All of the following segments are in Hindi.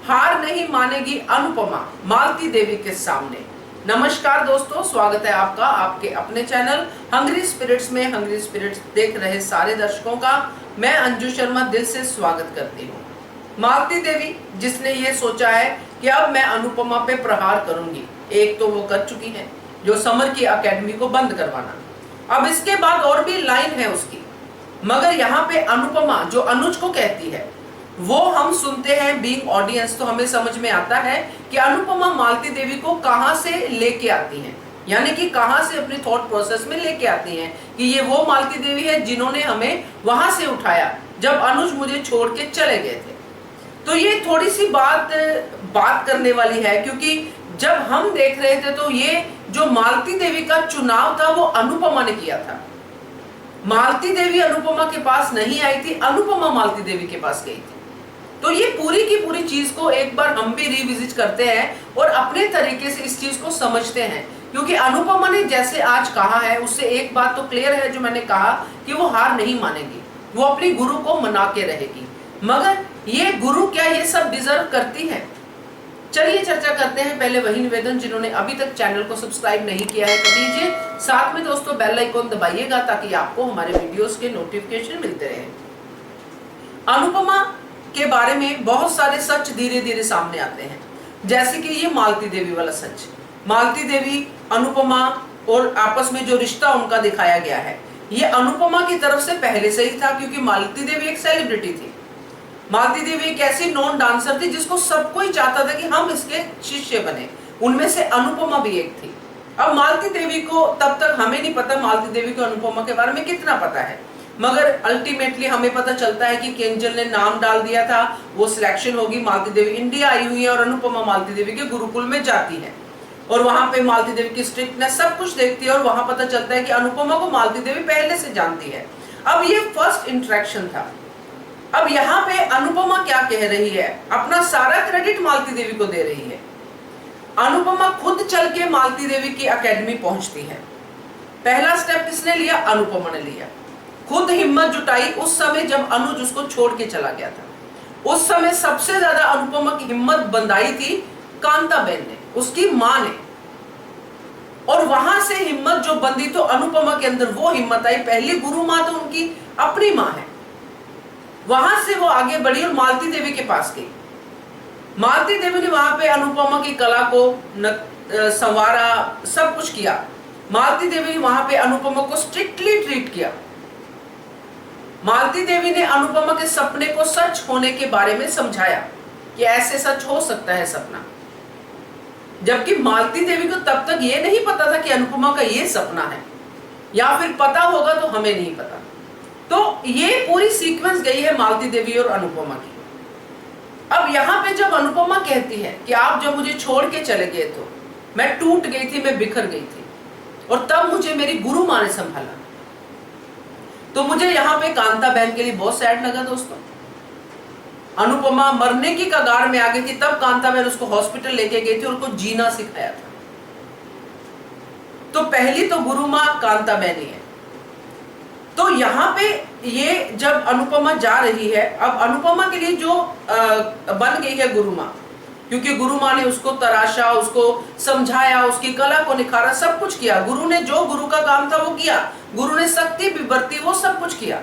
हार नहीं मानेगी अनुपमा मालती देवी के सामने। नमस्कार दोस्तों, स्वागत है आपका आपके अपने चैनल हंग्री स्पिरिट्स में। हंग्री स्पिरिट्स देख रहे सारे दर्शकों का मैं अंजू शर्मा दिल से स्वागत करती हूँ। मालती देवी जिसने ये सोचा है कि अब मैं अनुपमा पे प्रहार करूंगी, एक तो वो कर चुकी है जो समर की एकेडमी को बंद करवाना। अब इसके बाद और भी लाइन है उसकी, मगर यहाँ पे अनुपमा जो अनुज को कहती है वो हम सुनते हैं बीइंग ऑडियंस, तो हमें समझ में आता है कि अनुपमा मालती देवी को कहां से लेके आती हैं, यानी कि कहां से अपने थॉट प्रोसेस में लेके आती हैं कि ये वो मालती देवी है जिन्होंने हमें वहां से उठाया जब अनुज मुझे छोड़ के चले गए थे। तो ये थोड़ी सी बात करने वाली है, क्योंकि जब हम देख रहे थे तो ये जो मालती देवी का चुनाव था वो अनुपमा ने किया था। मालती देवी अनुपमा के पास नहीं आई थी, अनुपमा मालती देवी के पास गई थी। तो ये पूरी की पूरी चीज को एक बार हम भी रिविजिट करते हैं और अपने तरीके से इस चीज को समझते हैं, क्योंकि अनुपमा ने जैसे आज कहा है उससे एक बात तो क्लियर है जो मैंने कहा कि वो हार नहीं मानेगी, वो अपनी गुरु को मना के रहेगी। मगर ये गुरु क्या ये सब डिजर्व करती है? चलिए चर्चा करते हैं। पहले वही निवेदन, जिन्होंने अभी तक चैनल को सब्सक्राइब नहीं किया है कर लीजिए, साथ में दोस्तों बेल आइकॉन दबाइएगा ताकि आपको हमारे वीडियोस के नोटिफिकेशन मिलते रहे। अनुपमा के बारे में बहुत सारे सच धीरे धीरे सामने आते हैं, जैसे कि ये मालती देवी वाला सच। मालती देवी अनुपमा और आपस में जो रिश्ता उनका दिखाया गया है ये अनुपमा की तरफ से पहले से ही था, क्योंकि मालती देवी एक सेलिब्रिटी थी। मालती देवी एक ऐसी नॉन डांसर थी जिसको सब कोई चाहता था कि हम इसके शिष्य बने, उनमें से अनुपमा भी एक थी। अब मालती देवी को तब तक हमें नहीं पता मालती देवी को अनुपमा के बारे में कितना पता है, मगर अल्टीमेटली हमें पता चलता है कि केंजल ने नाम डाल दिया था, वो सिलेक्शन होगी, मालती देवी इंडिया आई हुई है और अनुपमा मालती देवी के गुरुकुल में जाती है और वहां पे मालती देवी की स्ट्रिक्टनेस सब कुछ देखती है और वहां पता चलता है कि अनुपमा को मालती देवी पहले से जानती है। अब ये फर्स्ट इंटरेक्शन था। अब यहाँ पे अनुपमा क्या कह रही है, अपना सारा क्रेडिट मालती देवी को दे रही है। अनुपमा खुद चल के मालती देवी की एकेडमी पहुंचती है। पहला स्टेप किसने लिया? अनुपमा ने लिया। खुद हिम्मत जुटाई उस समय जब अनुज उसको छोड़ के चला गया था। उस समय सबसे ज्यादा अनुपमा की हिम्मत बंधाई थी कांताबेन ने, उसकी मां ने, और वहां से हिम्मत जो बंधी तो अनुपमा के अंदर वो हिम्मत आई। पहली गुरु मां तो उनकी अपनी मां है, वहां से वो आगे बढ़ी और मालती देवी के पास गई। मालती देवी ने वहां पे अनुपमा की कला को संवारा, सब कुछ किया। मालती देवी ने वहां पे अनुपमा को स्ट्रिक्टली ट्रीट किया। मालती देवी ने अनुपमा के सपने को सच होने के बारे में समझाया कि ऐसे सच हो सकता है सपना, जबकि मालती देवी को तब तक ये नहीं पता था कि अनुपमा का ये सपना है, या फिर पता होगा तो हमें नहीं पता। तो ये पूरी सीक्वेंस गई है मालती देवी और अनुपमा की। अब यहाँ पे जब अनुपमा कहती है कि आप जब मुझे छोड़ के चले गए तो मैं टूट गई थी, मैं बिखर गई थी, और तब मुझे मेरी गुरु मां ने संभाला, तो मुझे यहाँ पे कांताबेन के लिए बहुत सैड लगा दोस्तों। अनुपमा मरने की कगार में आ गई थी, तब कांताबेन उसको हॉस्पिटल लेके गई थी और उसको जीना सिखाया था। तो पहली तो गुरु मां कांताबेन ही है। तो यहाँ पे ये जब अनुपमा जा रही है, अब अनुपमा के लिए जो बन गई है गुरु मां, क्योंकि गुरु मां ने उसको तराशा, उसको समझाया, उसकी कला को निखारा, सब कुछ किया। गुरु ने जो गुरु का काम था वो किया, गुरु ने शक्ति भी बरती, वो सब कुछ किया।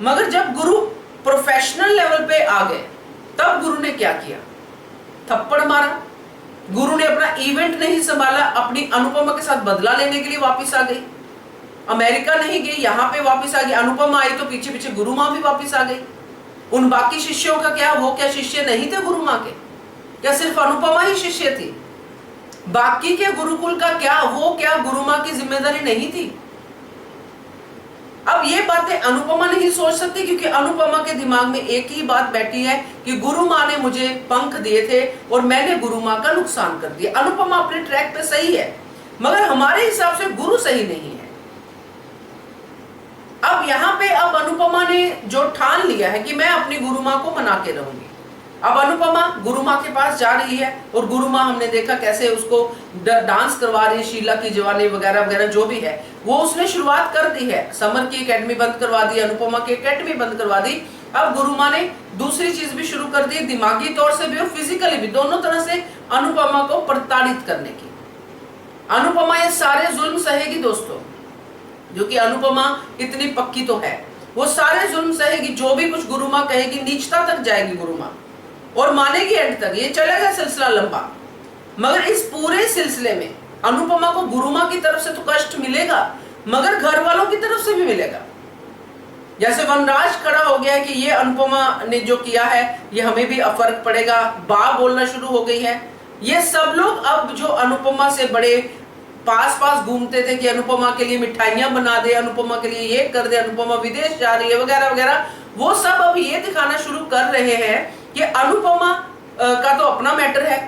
मगर जब गुरु प्रोफेशनल लेवल पे आ गए तब गुरु ने क्या किया? थप्पड़ मारा। गुरु ने अपना इवेंट नहीं संभाला, अपनी अनुपमा के साथ बदला लेने के लिए वापस आ गई। अमेरिका नहीं गई, यहाँ पे वापस आ गई। अनुपमा आई तो पीछे पीछे गुरु मां भी वापस आ गई। उन बाकी शिष्यों का क्या? वो क्या शिष्य नहीं थे गुरु मां के? क्या सिर्फ अनुपमा ही शिष्य थी? बाकी के गुरुकुल का क्या? वो क्या गुरु मां की जिम्मेदारी नहीं थी? अब ये बातें अनुपमा नहीं सोच सकती, क्योंकि अनुपमा के दिमाग में एक ही बात बैठी है कि गुरु मां ने मुझे पंख दिए थे और मैंने गुरु मां का नुकसान कर दिया। अनुपमा अपने ट्रैक पे सही है, मगर हमारे हिसाब से गुरु सही नहीं है। अब यहाँ पे अब अनुपमा ने जो ठान लिया है कि मैं अपनी गुरु मां को मना के रहूंगी। अब अनुपमा गुरु मां के पास जा रही है और गुरु मां हमने देखा कैसे उसको डांस करवा रही है, शीला की जवानी वगैरह वगैरह जो भी है वो उसने शुरुआत कर दी है। समर की एकेडमी बंद करवा दी, अनुपमा की एकेडमी बंद करवा दी अब गुरु माँ ने दूसरी चीज भी शुरू कर दी, दिमागी तौर से भी और फिजिकली भी, दोनों तरह से अनुपमा को प्रताड़ित करने की। अनुपमा ये सारे जुल्म सहेगी दोस्तों, जो कि अनुपमा इतनी पक्की तो है, वो सारे जुल्म सहेगी। जो भी कुछ गुरु माँ कहेगी, नीचता तक जाएगी गुरु माँ और मानेगी एंड तक। ये चलेगा सिलसिला लंबा, मगर इस पूरे सिलसिले में अनुपमा को गुरु माँ की तरफ से तो कष्ट मिलेगा, मगर घर वालों की तरफ से भी मिलेगा। जैसे वनराज खड़ा हो गया है कि ये अनुपमा ने जो किया है ये हमें भी फर्क पड़ेगा, बा बोलना शुरू हो गई है। ये सब लोग अब जो अनुपमा से बड़े पास पास घूमते थे कि अनुपमा के लिए मिठाइयां बना दे, अनुपमा के लिए ये कर दे, अनुपमा विदेश जा रही है वगैरह वगैरह, वो सब अब ये दिखाना शुरू कर रहे हैं कि अनुपमा का तो अपना मैटर है,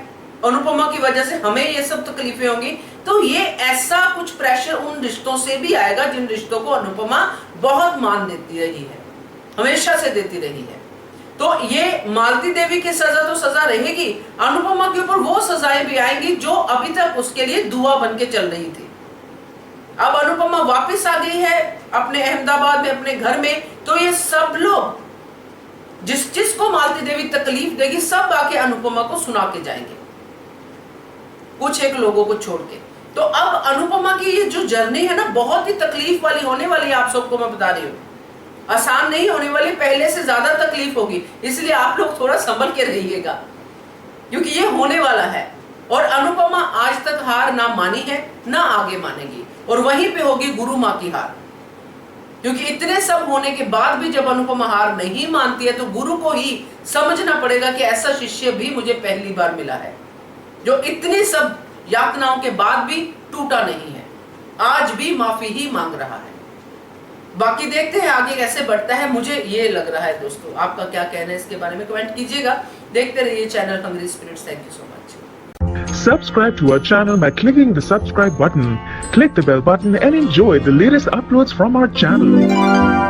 अनुपमा की वजह से हमें ये सब तकलीफें होंगी। तो ये ऐसा कुछ प्रेशर उन रिश्तों से भी आएगा जिन रिश्तों को अनुपमा बहुत मान देती रही है, हमेशा से देती रही है। तो ये मालती देवी की सजा तो सजा रहेगी, अनुपमा के ऊपर वो सजाएं भी आएंगी जो अभी तक उसके लिए दुआ बन के चल रही थी। अब अनुपमा वापस आ गई है अपने अहमदाबाद में, अपने घर में, तो ये सब लोग जिसको मालती देवी तकलीफ देगी सब आके अनुपमा को सुना के जाएंगे, कुछ एक लोगों को छोड़ के। तो अब अनुपमा की ये जो जर्नी है ना, बहुत ही तकलीफ वाली होने वाली, आप सबको मैं बता रही हूँ, आसान नहीं होने वाली, पहले से ज्यादा तकलीफ होगी। इसलिए आप लोग थोड़ा संभल के रहिएगा, क्योंकि ये होने वाला है। और अनुपमा आज तक हार ना मानी है, ना आगे मानेगी, और वहीं पे होगी गुरु माँ की हार। क्योंकि इतने सब होने के बाद भी जब अनुपमा हार नहीं मानती है, तो गुरु को ही समझना पड़ेगा कि ऐसा शिष्य भी मुझे पहली बार मिला है, जो इतनी सब यातनाओं के बाद भी टूटा नहीं है, आज भी माफी ही मांग रहा है। बाकी देखते हैं आगे कैसे बढ़ता है, मुझे ये लग रहा है। दोस्तों आपका क्या कहना है इसके बारे में कमेंट कीजिएगा। देखते रहिए channel hungry spirits. Thank you so much. Subscribe to our channel by clicking the subscribe button. Click the bell button and enjoy the latest uploads from our channel.